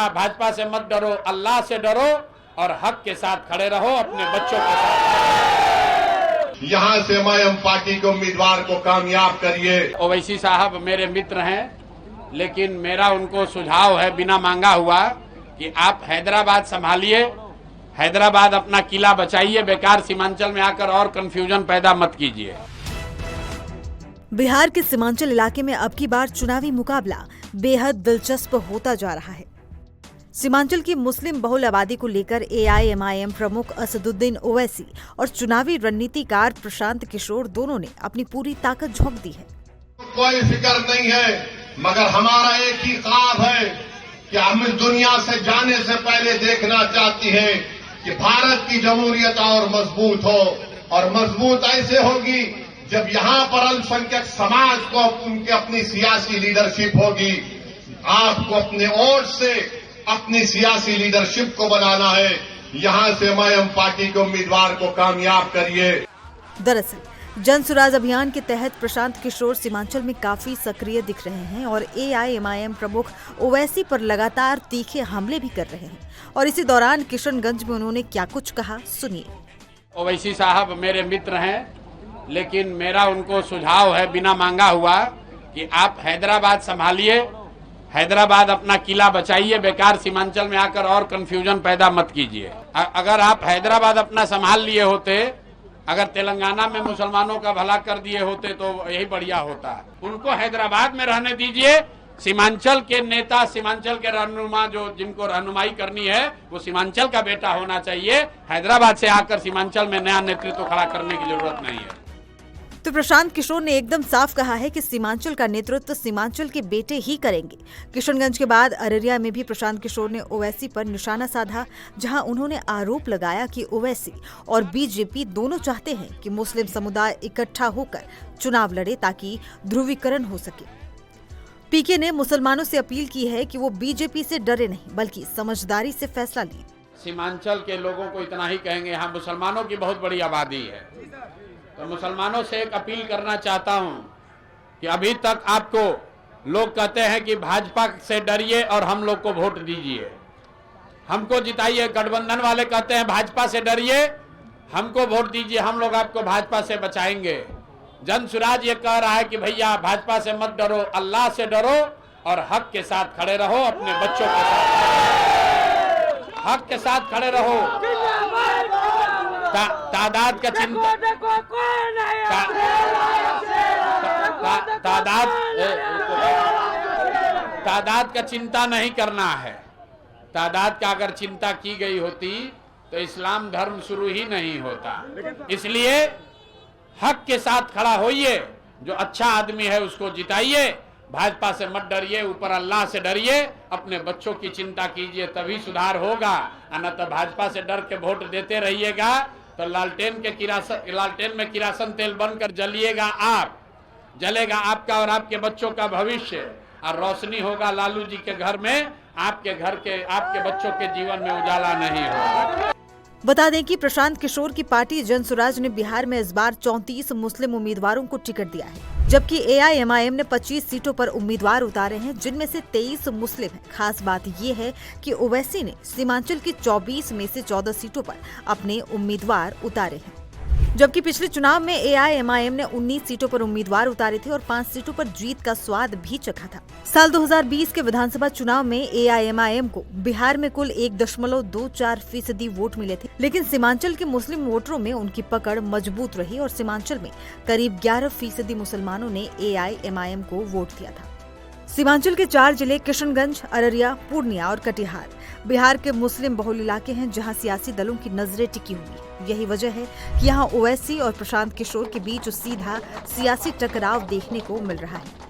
भैया भाजपा से मत डरो, अल्लाह से डरो और हक के साथ खड़े रहो, अपने बच्चों के साथ। यहाँ से एमआईएम पार्टी के उम्मीदवार को कामयाब करिए। ओवैसी साहब मेरे मित्र हैं, लेकिन मेरा उनको सुझाव है बिना मांगा हुआ कि आप हैदराबाद संभालिए, हैदराबाद अपना किला बचाइए, बेकार सीमांचल में आकर और कंफ्यूजन पैदा मत कीजिए। बिहार के सीमांचल इलाके में अब की बार चुनावी मुकाबला बेहद दिलचस्प होता जा रहा है। सीमांचल की मुस्लिम बहुल आबादी को लेकर एआईएमआईएम प्रमुख असदुद्दीन ओवैसी और चुनावी रणनीतिकार प्रशांत किशोर दोनों ने अपनी पूरी ताकत झोंक दी है। कोई फिक्र नहीं है, मगर हमारा एक ही ख्वाब है कि हम इस दुनिया से जाने से पहले देखना चाहती हैं कि भारत की जमहूरियत और मजबूत हो, और मजबूत ऐसे होगी जब यहाँ पर अल्पसंख्यक समाज को उनकी अपनी सियासी लीडरशिप होगी। आपको अपने वोट से अपनी सियासी लीडरशिप को बनाना है। यहाँ से एमआईएम पार्टी के उम्मीदवार को कामयाब करिए। दरअसल जन सुराज अभियान के तहत प्रशांत किशोर सीमांचल में काफी सक्रिय दिख रहे हैं और एआईएमआईएम प्रमुख ओवैसी पर लगातार तीखे हमले भी कर रहे हैं। और इसी दौरान किशनगंज में उन्होंने क्या कुछ कहा, सुनिए। ओवैसी साहब मेरे मित्र हैं, लेकिन मेरा उनको सुझाव है बिना मांगा हुआ कि आप हैदराबाद संभालिए, हैदराबाद अपना किला बचाइए, बेकार सीमांचल में आकर और कंफ्यूजन पैदा मत कीजिए। अगर आप हैदराबाद अपना संभाल लिए होते, अगर तेलंगाना में मुसलमानों का भला कर दिए होते तो यही बढ़िया होता। उनको हैदराबाद में रहने दीजिए। सीमांचल के नेता, सीमांचल के रहनुमा जो जिनको रहनुमाई करनी है वो सीमांचल का बेटा होना चाहिए। हैदराबाद से आकर सीमांचल में नया नेतृत्व खड़ा करने की जरूरत नहीं है। तो प्रशांत किशोर ने एकदम साफ कहा है कि सीमांचल का नेतृत्व सीमांचल के बेटे ही करेंगे। किशनगंज के बाद अररिया में भी प्रशांत किशोर ने ओवैसी पर निशाना साधा, जहां उन्होंने आरोप लगाया कि ओवैसी और बीजेपी दोनों चाहते हैं कि मुस्लिम समुदाय इकट्ठा होकर चुनाव लड़े ताकि ध्रुवीकरण हो सके। पीके ने मुसलमानों से अपील की है कि वो बीजेपी से डरे नहीं बल्कि समझदारी से फैसला लें। सीमांचल के लोगों को इतना ही कहेंगे, यहाँ मुसलमानों की बहुत बड़ी आबादी है, तो मुसलमानों से एक अपील करना चाहता हूं कि अभी तक आपको लोग कहते हैं कि भाजपा से डरिए और हम लोग को वोट दीजिए, हमको जिताइए। गठबंधन वाले कहते हैं भाजपा से डरिए, हमको वोट दीजिए, हम लोग आपको भाजपा से बचाएंगे। जन सुराज ये कह रहा है कि भैया भाजपा से मत डरो, अल्लाह से डरो और हक के साथ खड़े रहो, अपने बच्चों के साथ हक के साथ खड़े रहो। तादाद का चिंता, तादाद का चिंता नहीं करना है। तादाद का अगर चिंता की गई होती तो इस्लाम धर्म शुरू ही नहीं होता। इसलिए हक के साथ खड़ा होइए, जो अच्छा आदमी है उसको जिताइए, भाजपा से मत डरिए, ऊपर अल्लाह से डरिए, अपने बच्चों की चिंता कीजिए, तभी सुधार होगा। न तो भाजपा से डर के वोट देते रहिएगा तो लालटेन में किरासन तेल बनकर जलिएगा आप, जलेगा आपका और आपके बच्चों का भविष्य, और रोशनी होगा लालू जी के घर में, आपके घर के, आपके बच्चों के जीवन में उजाला नहीं होगा। बता दें कि प्रशांत किशोर की पार्टी जन सुराज ने बिहार में इस बार 34 मुस्लिम उम्मीदवारों को टिकट दिया है, जबकि एआईएमआईएम ने 25 सीटों पर उम्मीदवार उतारे हैं, जिनमें से 23 मुस्लिम हैं। खास बात यह है कि ओवैसी ने सीमांचल की 24 में से 14 सीटों पर अपने उम्मीदवार उतारे हैं, जबकि पिछले चुनाव में एआईएमआईएम ने 19 सीटों पर उम्मीदवार उतारे थे और 5 सीटों पर जीत का स्वाद भी चखा था। साल 2020 के विधानसभा चुनाव में एआईएमआईएम को बिहार में कुल 1.24% वोट मिले थे, लेकिन सीमांचल के मुस्लिम वोटरों में उनकी पकड़ मजबूत रही और सीमांचल में करीब 11% मुसलमानों ने एआईएमआईएम को वोट दिया था। सीमांचल के 4 जिले किशनगंज, अररिया, पूर्णिया और कटिहार बिहार के मुस्लिम बहुल इलाके हैं, जहां सियासी दलों की नजरें टिकी हुई है। यही वजह है कि यहां ओवैसी और प्रशांत किशोर के बीच सीधा सियासी टकराव देखने को मिल रहा है।